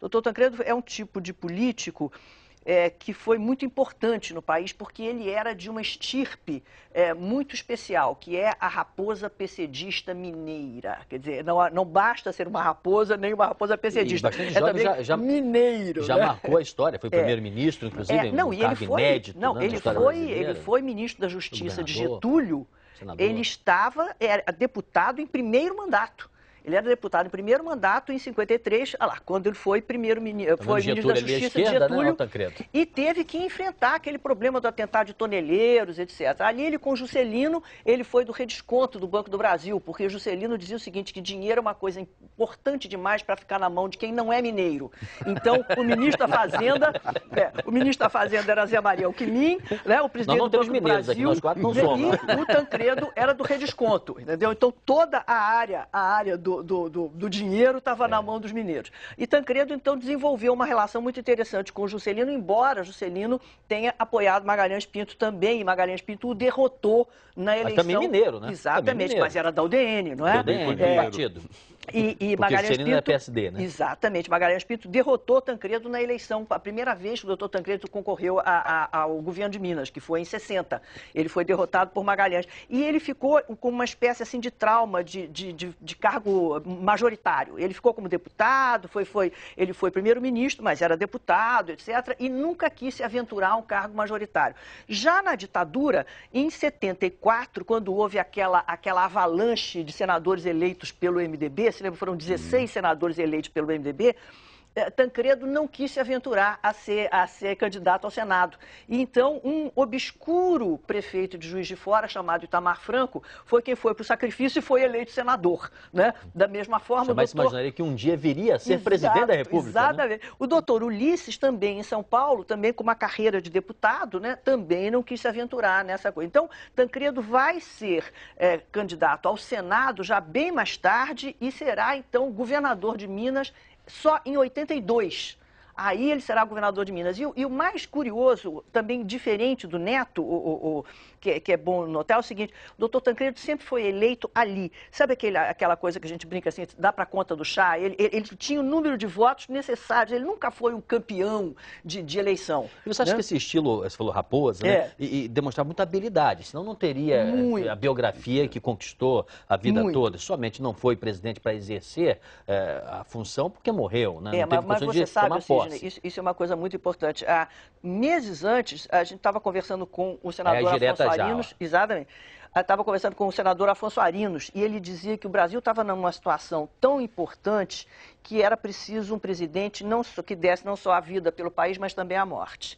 Doutor Tancredo é um tipo de político que foi muito importante no país, porque ele era de uma estirpe muito especial, que é a raposa pessedista mineira. Quer dizer, não basta ser uma raposa, nem uma raposa pessedista. E bastante jovem mineiro. Já né? marcou a história, foi primeiro-ministro, inclusive, Não, um cargo inédito na história brasileira. Ele foi ministro da Justiça de Getúlio, senador. Ele era deputado em primeiro mandato. Ele era deputado em primeiro mandato em 53, quando ele foi primeiro-ministro, foi ministro da Justiça de Getúlio, né, e teve que enfrentar aquele problema do atentado de toneleiros, etc. Ali ele com Juscelino, ele foi do redesconto do Banco do Brasil, porque Juscelino dizia o seguinte, que dinheiro é uma coisa importante demais para ficar na mão de quem não é mineiro. Então, o ministro da Fazenda era Zé Maria Alckmin, né, o presidente do Banco do Brasil, aqui, nós quatro não somos. E o Tancredo era do redesconto, entendeu? Então, toda a área do dinheiro estava na mão dos mineiros. E Tancredo, então, desenvolveu uma relação muito interessante com o Juscelino, embora Juscelino tenha apoiado Magalhães Pinto também, e Magalhães Pinto o derrotou na eleição. Mas também mineiro, né? Exatamente, mineiro. Mas era da UDN, não é? UDN, partido. E Magalhães Pinto, é PSD, né? Exatamente, Magalhães Pinto derrotou Tancredo na eleição, a primeira vez que o doutor Tancredo concorreu ao governo de Minas, que foi em 60. Ele foi derrotado por Magalhães. E ele ficou com uma espécie assim de trauma de cargo majoritário. Ele ficou como deputado, ele foi primeiro-ministro, mas era deputado, etc. E nunca quis se aventurar a um cargo majoritário. Já na ditadura, em 74, quando houve aquela avalanche de senadores eleitos pelo MDB, se lembra, foram 16 senadores eleitos pelo MDB, Tancredo não quis se aventurar a ser candidato ao Senado. E então, um obscuro prefeito de Juiz de Fora, chamado Itamar Franco, foi quem foi para o sacrifício e foi eleito senador. Né? Da mesma forma... Jamais se imaginaria que um dia viria a ser presidente da República. Exatamente. Né? O doutor Ulisses, também em São Paulo, também com uma carreira de deputado, né? Também não quis se aventurar nessa coisa. Então, Tancredo vai ser candidato ao Senado já bem mais tarde e será, então, governador de Minas só em 82. Aí ele será governador de Minas. E o mais curioso, também diferente do Neto, que é bom notar, é o seguinte, o doutor Tancredo sempre foi eleito ali. Sabe aquela coisa que a gente brinca assim, dá para conta do chá? Ele tinha o número de votos necessários, ele nunca foi um campeão de eleição. E você acha que esse estilo, você falou raposa, né? E demonstrar muita habilidade, senão não teria a biografia que conquistou a vida toda. Somente não foi presidente para exercer a função porque morreu, né? Não teve mas função você de sabe, tomar posse. Isso é uma coisa muito importante. Meses antes, a gente estava conversando com o senador Afonso Arinos. Exatamente. Estava conversando com o senador Afonso Arinos e ele dizia que o Brasil estava numa situação tão importante que era preciso um presidente que desse não só a vida pelo país, mas também a morte.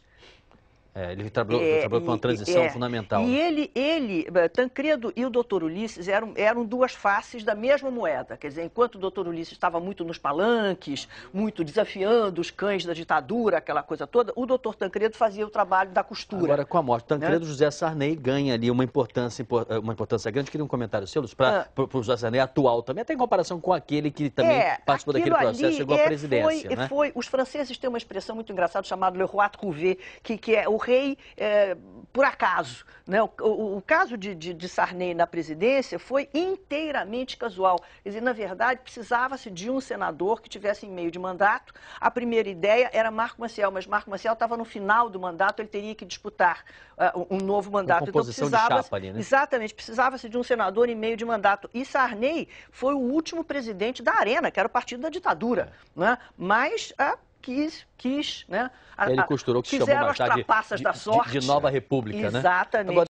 Ele trabalhou com uma transição fundamental. E Tancredo e o doutor Ulisses eram duas faces da mesma moeda. Quer dizer, enquanto o doutor Ulisses estava muito nos palanques, muito desafiando os cães da ditadura, aquela coisa toda, o doutor Tancredo fazia o trabalho da costura. Agora, com a morte de Tancredo, José Sarney ganha ali uma importância grande. Queria um comentário seu, para o José Sarney atual também, até em comparação com aquele que também participou daquele processo, chegou à presidência. Os franceses têm uma expressão muito engraçada chamada le roi trouvé, que é o rei por acaso. Né? O caso de Sarney na presidência foi inteiramente casual. Quer dizer, na verdade, precisava-se de um senador que tivesse em meio de mandato. A primeira ideia era Marco Maciel, mas Marco Maciel estava no final do mandato, ele teria que disputar um novo mandato. Uma composição de chapa ali, né? Exatamente, precisava-se de um senador em meio de mandato. E Sarney foi o último presidente da Arena, que era o partido da ditadura. Né? Mas quis, né? Ele costurou que se chamou mais tarde da sorte. De Nova República, né? Exatamente. Agora,